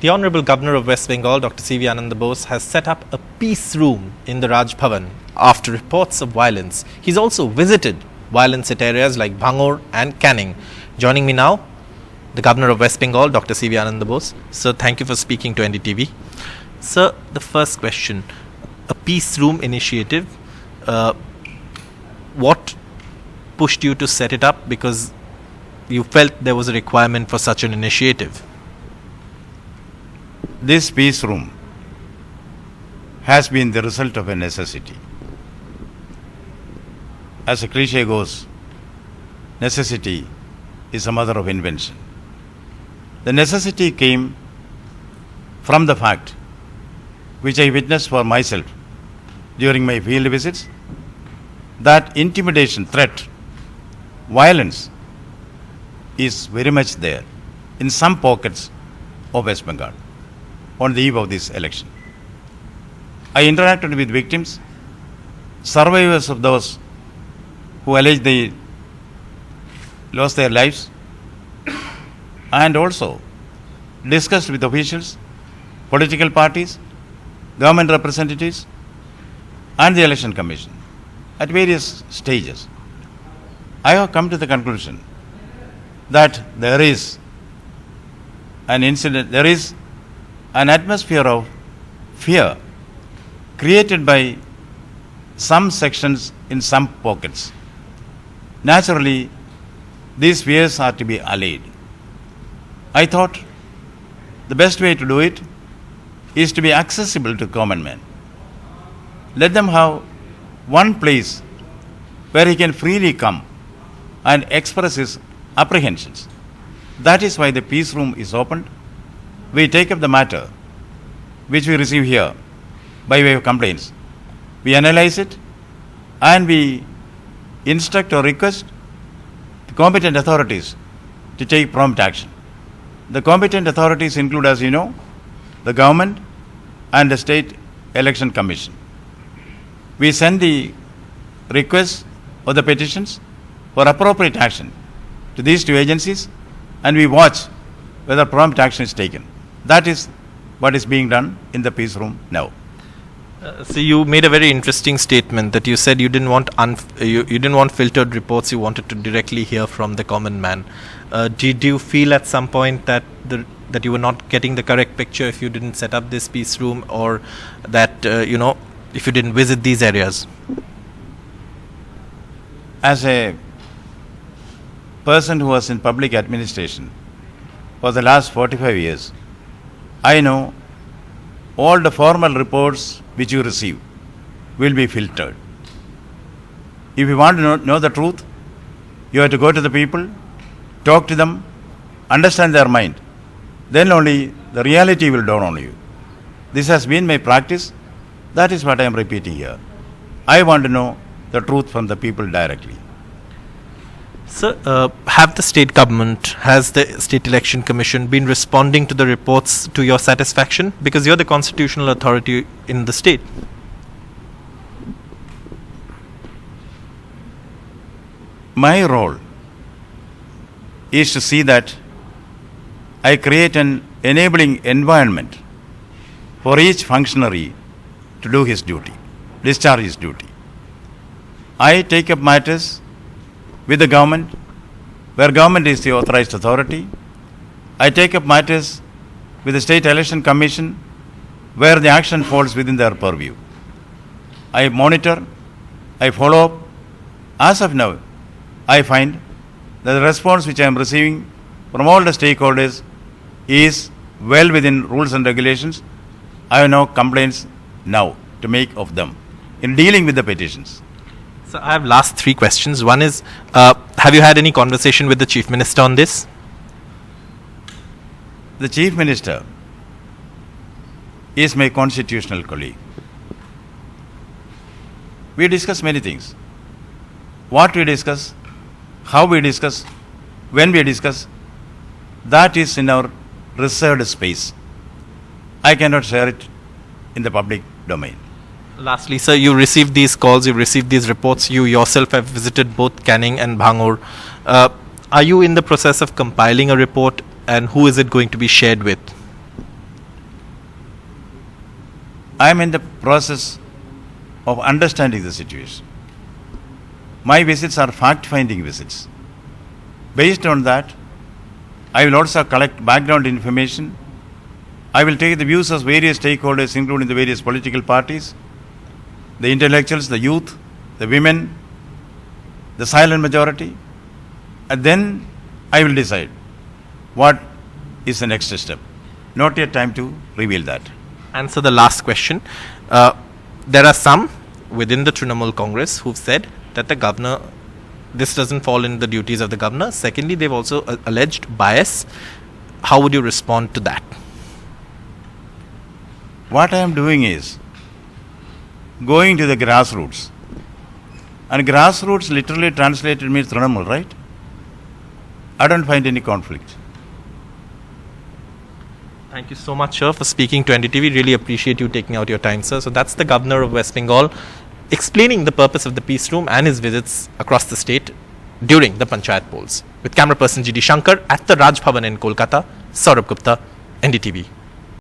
The Honourable Governor of West Bengal, Dr. C.V. Ananda Bose, has set up a peace room in the Raj Bhawan after reports of violence. He's also visited violence hit areas like Bhangor and Canning. Joining me now, the Governor of West Bengal, Dr. C.V. Ananda Bose. Sir, thank you for speaking to NDTV. Sir, the first question, a peace room initiative, what pushed you to set it up, because you felt there was a requirement for such an initiative? This peace room has been the result of a necessity. As a cliche goes, necessity is the mother of invention. The necessity came from the fact which I witnessed for myself during my field visits, that intimidation, threat, violence is very much there in some pockets of West Bengal on the eve of this election. I interacted with victims, survivors of those who allege they lost their lives, and also discussed with officials, political parties, government representatives, and the Election Commission at various stages. I have come to the conclusion that there is an incident, there is an atmosphere of fear created by some sections in some pockets. Naturally, these fears are to be allayed. I thought the best way to do it is to be accessible to common man. Let them have one place where he can freely come and express his apprehensions. That is why the peace room is opened. We take up the matter which we receive here by way of complaints. We analyze it and we instruct or request the competent authorities to take prompt action. The competent authorities include, as you know, the government and the State Election Commission. We send the requests or the petitions for appropriate action to these two agencies, and we watch whether prompt action is taken. That is what is being done in the peace room now. So you made a very interesting statement that you said you didn't want you didn't want filtered reports. You wanted to directly hear from the common man. Did you feel at some point that that you were not getting the correct picture if you didn't set up this peace room, or that if you didn't visit these areas? As a person who was in public administration for the last 45 years, I know all the formal reports which you receive will be filtered. If you want to know the truth, you have to go to the people, talk to them, understand their mind. Then only the reality will dawn on you. This has been my practice. That is what I am repeating here. I want to know the truth from the people directly. Sir, have the state government, has the State Election Commission been responding to the reports to your satisfaction? Because you're the constitutional authority in the state. My role is to see that I create an enabling environment for each functionary to do his duty, discharge his duty. I take up matters with the government, where government is the authorized authority. I take up matters with the State Election Commission, where the action falls within their purview. I monitor, I follow up. As of now, I find that the response which I am receiving from all the stakeholders is well within rules and regulations. I have no complaints now to make of them in dealing with the petitions. So I have last three questions. One is, have you had any conversation with the Chief Minister on this? The Chief Minister is my constitutional colleague. We discuss many things. What we discuss, how we discuss, when we discuss, that is in our reserved space. I cannot share it in the public domain. Lastly, sir, you received these calls, you received these reports, you yourself have visited both Canning and Bhangor. Are you in the process of compiling a report, and who is it going to be shared with? I am in the process of understanding the situation. My visits are fact-finding visits. Based on that, I will also collect background information. I will take the views of various stakeholders, including the various political parties, the intellectuals, the youth, the women, the silent majority, and then I will decide what is the next step. Not yet time to reveal that. Answer the last question. There are some within the Trinamool Congress who've said that the governor, this doesn't fall in the duties of the governor. Secondly, they've also alleged bias. How would you respond to that? What I am doing is going to the grassroots. And grassroots literally translated means Trinamool, right? I don't find any conflict. Thank you so much, sir, for speaking to NDTV. Really appreciate you taking out your time, sir. So that's the governor of West Bengal explaining the purpose of the peace room and his visits across the state during the Panchayat polls. With camera person GD Shankar at the Raj Bhawan in Kolkata, Saurabh Gupta, NDTV.